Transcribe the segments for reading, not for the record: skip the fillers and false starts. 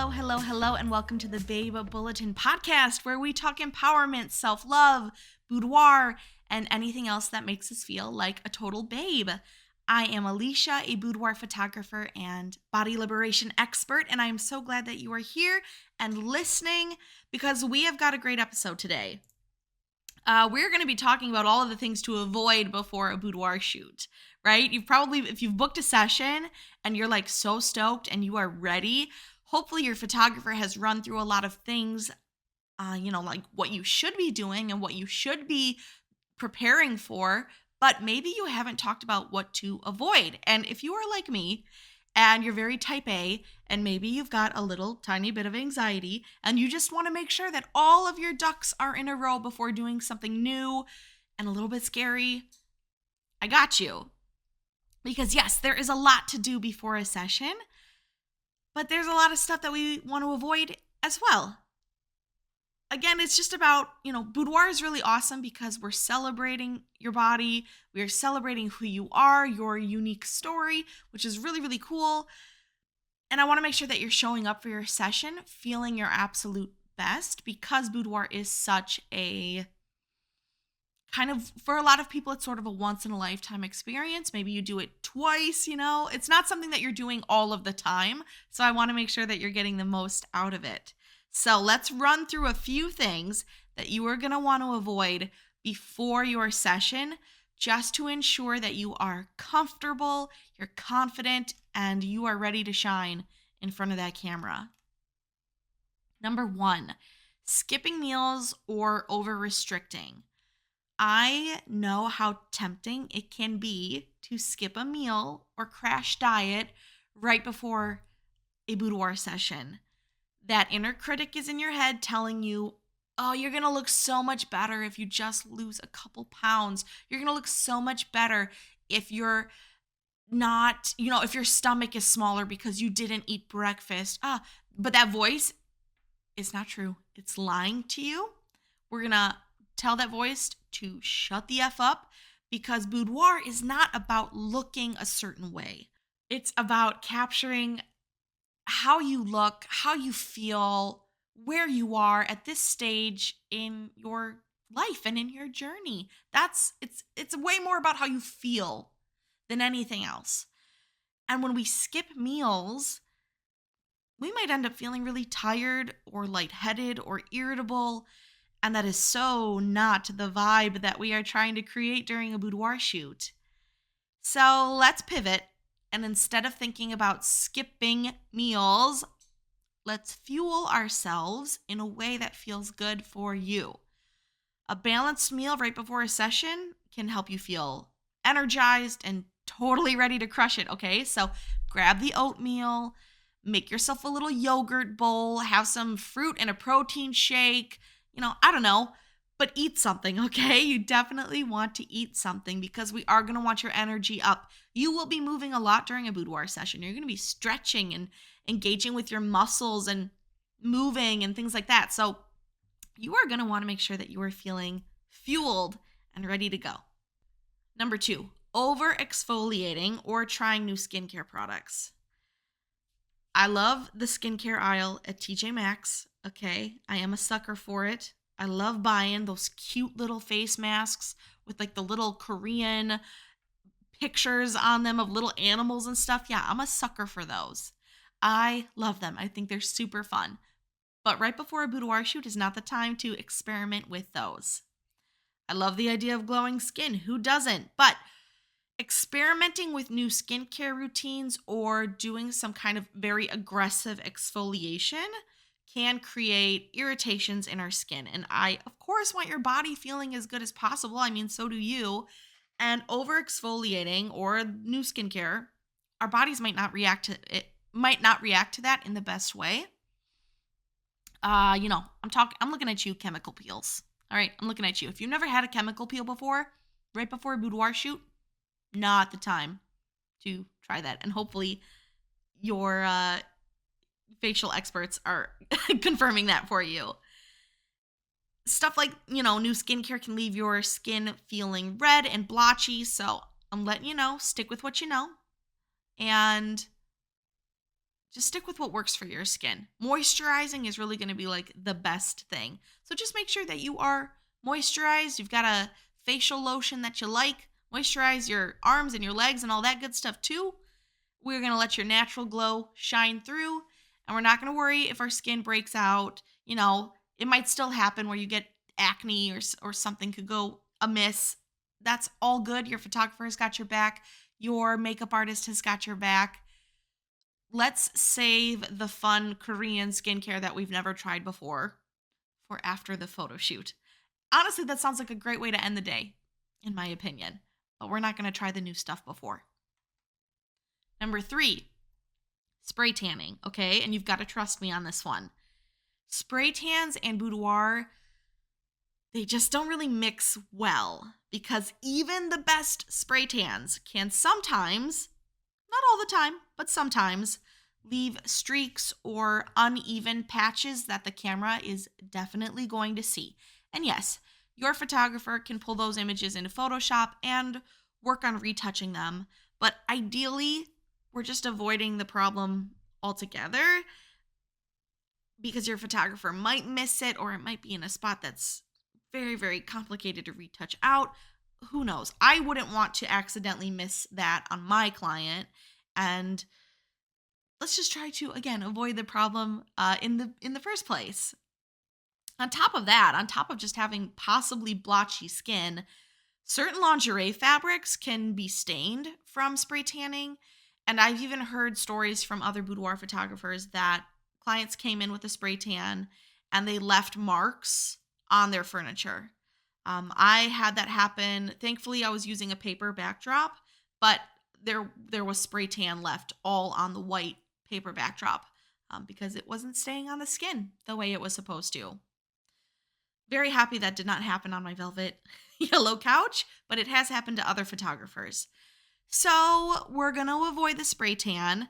Hello, and welcome to the Babe Bulletin podcast, where we talk empowerment, self-love, boudoir, and anything else that makes us feel like a total babe. I am Alicia, a boudoir photographer and body liberation expert, and I am so glad that you are here and listening because we have got a great episode today. We're going to be talking about all of the things to avoid before a boudoir shoot, right? If you've booked a session and you're like so stoked and you are ready, hopefully your photographer has run through a lot of things, like what you should be doing and what you should be preparing for, but maybe you haven't talked about what to avoid. And if you are like me and you're very type A, and maybe you've got a little tiny bit of anxiety and you just want to make sure that all of your ducks are in a row before doing something new and a little bit scary, I got you. Because yes, there is a lot to do before a session, but there's a lot of stuff that we want to avoid as well. Again, it's just about, boudoir is really awesome because we're celebrating your body. We are celebrating who you are, your unique story, which is really, really cool. And I want to make sure that you're showing up for your session feeling your absolute best, because boudoir is such a for a lot of people, it's sort of a once in a lifetime experience. Maybe you do it twice, It's not something that you're doing all of the time. So I want to make sure that you're getting the most out of it. So let's run through a few things that you are going to want to avoid before your session, just to ensure that you are comfortable, you're confident, and you are ready to shine in front of that camera. Number 1, skipping meals or over-restricting. I know how tempting it can be to skip a meal or crash diet right before a boudoir session. That inner critic is in your head telling you, oh, you're going to look so much better if you just lose a couple pounds. You're going to look so much better if you're not, if your stomach is smaller because you didn't eat breakfast. But that voice is not true. It's lying to you. We're going to tell that voice to shut the F up, because boudoir is not about looking a certain way. It's about capturing how you look, how you feel, where you are at this stage in your life and in your journey. It's way more about how you feel than anything else. And when we skip meals, we might end up feeling really tired or lightheaded or irritable. And that is so not the vibe that we are trying to create during a boudoir shoot. So let's pivot. And instead of thinking about skipping meals, let's fuel ourselves in a way that feels good for you. A balanced meal right before a session can help you feel energized and totally ready to crush it, okay? So grab the oatmeal, make yourself a little yogurt bowl, have some fruit and a protein shake, I don't know, but eat something, okay? You definitely want to eat something because we are going to want your energy up. You will be moving a lot during a boudoir session. You're going to be stretching and engaging with your muscles and moving and things like that. So you are going to want to make sure that you are feeling fueled and ready to go. Number 2, over exfoliating or trying new skincare products. I love the skincare aisle at TJ Maxx, okay? I am a sucker for it. I love buying those cute little face masks with like the little Korean pictures on them of little animals and stuff. Yeah, I'm a sucker for those. I love them. I think they're super fun. But right before a boudoir shoot is not the time to experiment with those. I love the idea of glowing skin. Who doesn't? But experimenting with new skincare routines or doing some kind of very aggressive exfoliation can create irritations in our skin. And I, of course, want your body feeling as good as possible. I mean, so do you. And over exfoliating or new skincare, our bodies might not react to that in the best way. I'm looking at you, chemical peels. All right, I'm looking at you. If you've never had a chemical peel before, right before a boudoir shoot, not the time to try that. And hopefully your facial experts are confirming that for you. Stuff like, new skincare can leave your skin feeling red and blotchy. So I'm letting you know, stick with what you know. And just stick with what works for your skin. Moisturizing is really going to be like the best thing. So just make sure that you are moisturized. You've got a facial lotion that you like. Moisturize your arms and your legs and all that good stuff too. We're going to let your natural glow shine through, and we're not going to worry if our skin breaks out. It might still happen where you get acne or something could go amiss. That's all good. Your photographer has got your back. Your makeup artist has got your back. Let's save the fun Korean skincare that we've never tried before for after the photo shoot. Honestly, that sounds like a great way to end the day, in my opinion. But we're not going to try the new stuff before. Number 3, spray tanning, okay? And you've got to trust me on this one. Spray tans and boudoir, they just don't really mix well because even the best spray tans can sometimes, not all the time, but sometimes, leave streaks or uneven patches that the camera is definitely going to see. And yes, your photographer can pull those images into Photoshop and work on retouching them, but ideally, we're just avoiding the problem altogether because your photographer might miss it or it might be in a spot that's very, very complicated to retouch out. Who knows? I wouldn't want to accidentally miss that on my client. And let's just try to, again, avoid the problem in the first place. On top of that, on top of just having possibly blotchy skin, certain lingerie fabrics can be stained from spray tanning. And I've even heard stories from other boudoir photographers that clients came in with a spray tan and they left marks on their furniture. I had that happen. Thankfully, I was using a paper backdrop, but there was spray tan left all on the white paper backdrop because it wasn't staying on the skin the way it was supposed to. Very happy that did not happen on my velvet yellow couch, but it has happened to other photographers. So we're going to avoid the spray tan.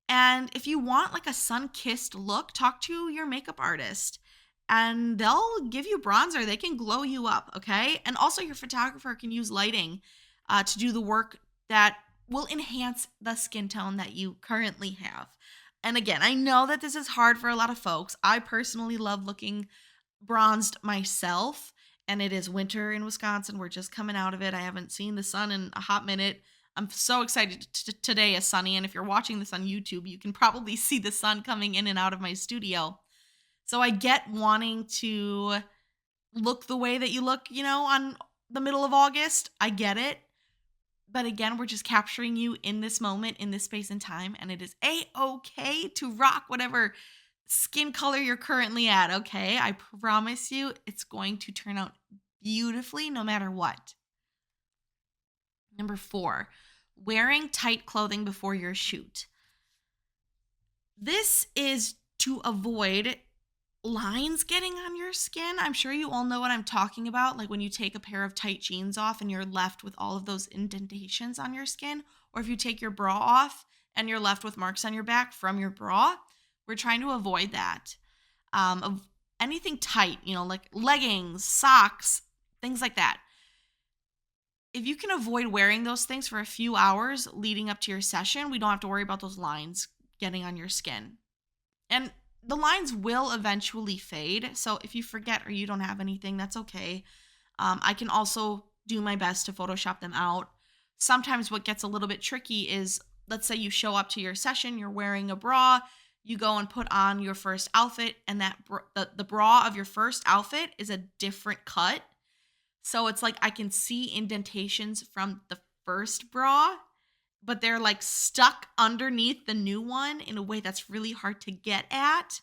And if you want like a sun-kissed look, talk to your makeup artist and they'll give you bronzer. They can glow you up, okay? And also your photographer can use lighting to do the work that will enhance the skin tone that you currently have. And again, I know that this is hard for a lot of folks. I personally love looking bronzed myself, and it is winter in Wisconsin. We're just coming out of it. I haven't seen the sun in a hot minute. I'm so excited today is sunny, and if you're watching this on YouTube, you can probably see the sun coming in and out of my studio. So I get wanting to look the way that you look, on the middle of August. I get it. But again, we're just capturing you in this moment, in this space and time, and it is A-okay to rock whatever skin color you're currently at, okay? I promise you it's going to turn out beautifully no matter what. Number 4, wearing tight clothing before your shoot. This is to avoid lines getting on your skin. I'm sure you all know what I'm talking about, like when you take a pair of tight jeans off and you're left with all of those indentations on your skin, or if you take your bra off and you're left with marks on your back from your bra. We're trying to avoid that. Of anything tight, like leggings, socks, things like that. If you can avoid wearing those things for a few hours leading up to your session, we don't have to worry about those lines getting on your skin. And the lines will eventually fade. So if you forget or you don't have anything, that's okay. I can also do my best to Photoshop them out. Sometimes what gets a little bit tricky is, let's say you show up to your session, you're wearing a bra, you go and put on your first outfit, and that the bra of your first outfit is a different cut. So it's like I can see indentations from the first bra, but they're like stuck underneath the new one in a way that's really hard to get at.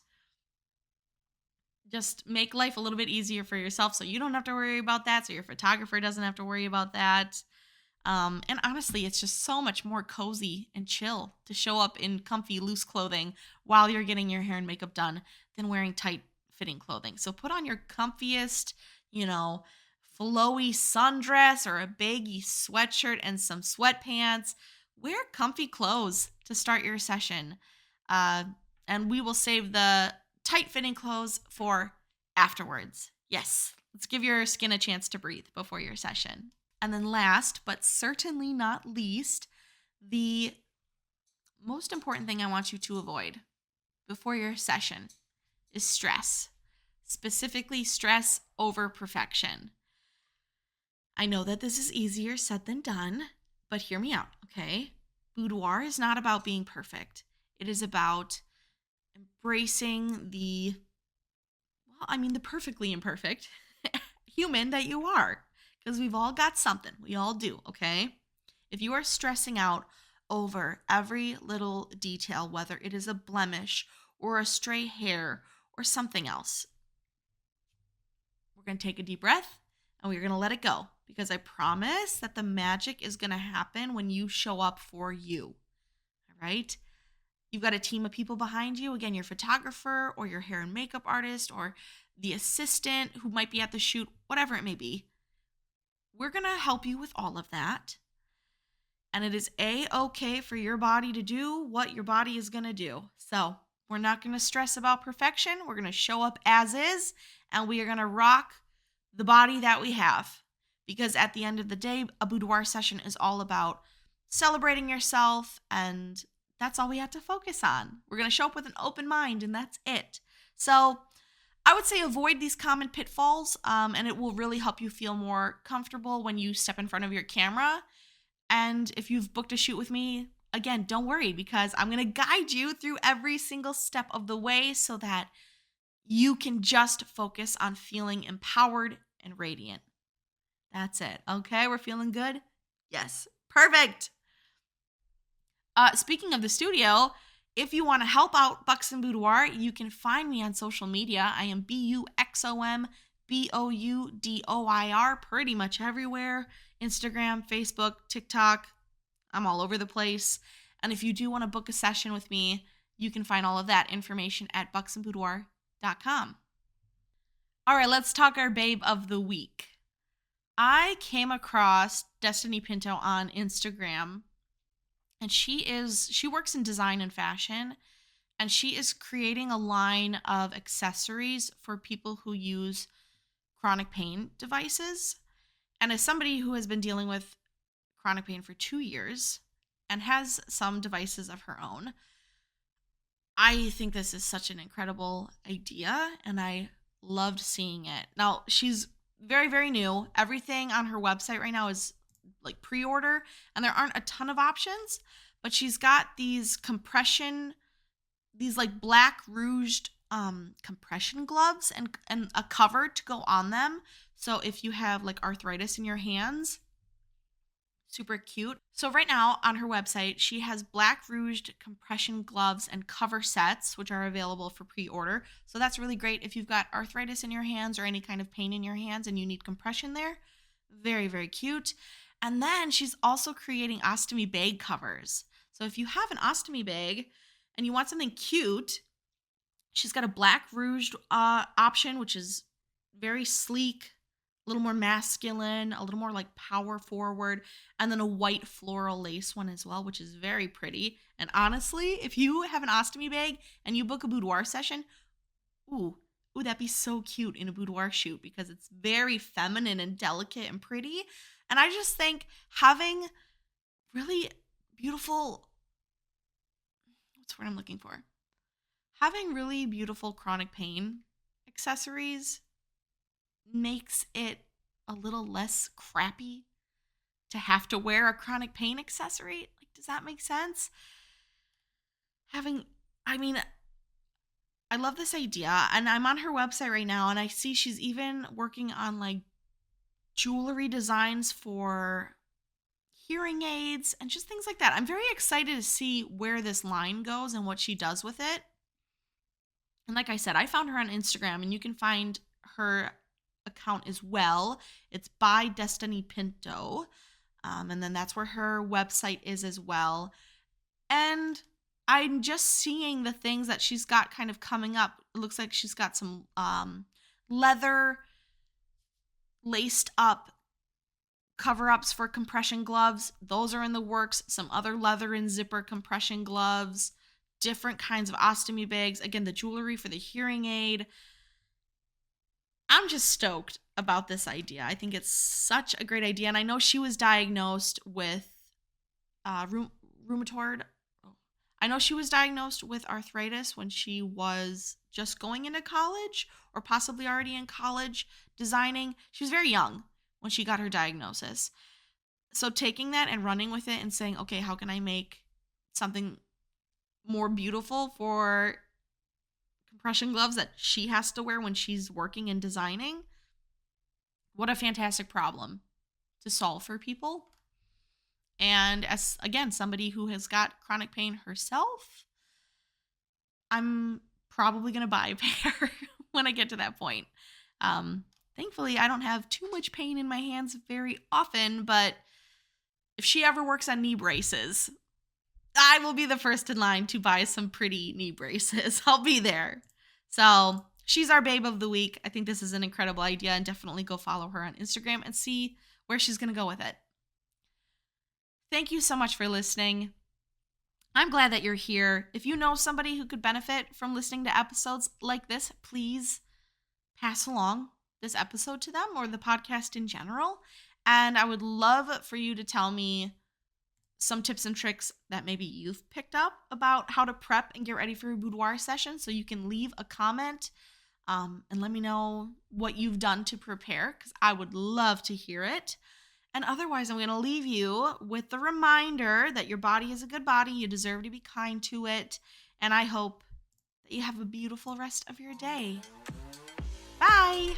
Just make life a little bit easier for yourself so you don't have to worry about that, so your photographer doesn't have to worry about that. And honestly, it's just so much more cozy and chill to show up in comfy, loose clothing while you're getting your hair and makeup done than wearing tight fitting clothing. So put on your comfiest, flowy sundress or a baggy sweatshirt and some sweatpants. Wear comfy clothes to start your session. And we will save the tight fitting clothes for afterwards. Yes, let's give your skin a chance to breathe before your session. And then last, but certainly not least, the most important thing I want you to avoid before your session is stress, specifically stress over perfection. I know that this is easier said than done, but hear me out, okay? Boudoir is not about being perfect. It is about embracing the perfectly imperfect human that you are. Because we've all got something. We all do, okay? If you are stressing out over every little detail, whether it is a blemish or a stray hair or something else, we're going to take a deep breath and we're going to let it go, because I promise that the magic is going to happen when you show up for you. All right? You've got a team of people behind you. Again, your photographer or your hair and makeup artist or the assistant who might be at the shoot, whatever it may be. We're going to help you with all of that. And it is A-okay for your body to do what your body is going to do. So we're not going to stress about perfection. We're going to show up as is, and we are going to rock the body that we have. Because at the end of the day, a boudoir session is all about celebrating yourself, and that's all we have to focus on. We're going to show up with an open mind, and that's it. So I would say avoid these common pitfalls, and it will really help you feel more comfortable when you step in front of your camera. And if you've booked a shoot with me, again, don't worry, because I'm going to guide you through every single step of the way so that you can just focus on feeling empowered and radiant. That's it. Okay, we're feeling good? Yes. Perfect. Speaking of the studio, if you want to help out Buxom Boudoir, you can find me on social media. I am BuxomBoudoir pretty much everywhere. Instagram, Facebook, TikTok. I'm all over the place. And if you do want to book a session with me, you can find all of that information at buxomboudoir.com. All right, let's talk our babe of the week. I came across Destiny Pinto on Instagram, and she works in design and fashion, and she is creating a line of accessories for people who use chronic pain devices. And as somebody who has been dealing with chronic pain for 2 years and has some devices of her own, I think this is such an incredible idea, and I loved seeing it. Now, she's very, very new. Everything on her website right now is like pre-order, and there aren't a ton of options, but she's got these like black rouged compression gloves and a cover to go on them. So if you have like arthritis in your hands, super cute. So right now on her website, she has black rouged compression gloves and cover sets, which are available for pre-order. So that's really great if you've got arthritis in your hands or any kind of pain in your hands and you need compression there. Very, very cute. And then she's also creating ostomy bag covers. So if you have an ostomy bag and you want something cute, she's got a black rouged option, which is very sleek, a little more masculine, a little more like power forward, and then a white floral lace one as well, which is very pretty. And honestly, if you have an ostomy bag and you book a boudoir session, ooh, that'd be so cute in a boudoir shoot because it's very feminine and delicate and pretty. And I just think having really beautiful, what's the word I'm looking for? Having really beautiful chronic pain accessories makes it a little less crappy to have to wear a chronic pain accessory. Like, does that make sense? I love this idea, and I'm on her website right now, and I see she's even working on like jewelry designs for hearing aids and just things like that. I'm very excited to see where this line goes and what she does with it. And like I said, I found her on Instagram, and you can find her account as well. It's by Destiny Pinto. And then that's where her website is as well. And I'm just seeing the things that she's got kind of coming up. It looks like she's got some leather laced up cover-ups for compression gloves. Those are in the works. Some other leather and zipper compression gloves. Different kinds of ostomy bags. Again, the jewelry for the hearing aid. I'm just stoked about this idea. I think it's such a great idea. And I know she was diagnosed with rheumatoid. I know she was diagnosed with arthritis when she was just going into college or possibly already in college designing. She was very young when she got her diagnosis. So taking that and running with it and saying, okay, how can I make something more beautiful for compression gloves that she has to wear when she's working and designing? What a fantastic problem to solve for people. And as again, somebody who has got chronic pain herself, I'm probably going to buy a pair when I get to that point. Thankfully, I don't have too much pain in my hands very often, but if she ever works on knee braces, I will be the first in line to buy some pretty knee braces. I'll be there. So she's our babe of the week. I think this is an incredible idea, and definitely go follow her on Instagram and see where she's going to go with it. Thank you so much for listening. I'm glad that you're here. If you know somebody who could benefit from listening to episodes like this, please pass along this episode to them or the podcast in general. And I would love for you to tell me some tips and tricks that maybe you've picked up about how to prep and get ready for a boudoir session. So you can leave a comment and let me know what you've done to prepare, because I would love to hear it. And otherwise, I'm going to leave you with the reminder that your body is a good body. You deserve to be kind to it. And I hope that you have a beautiful rest of your day. Bye.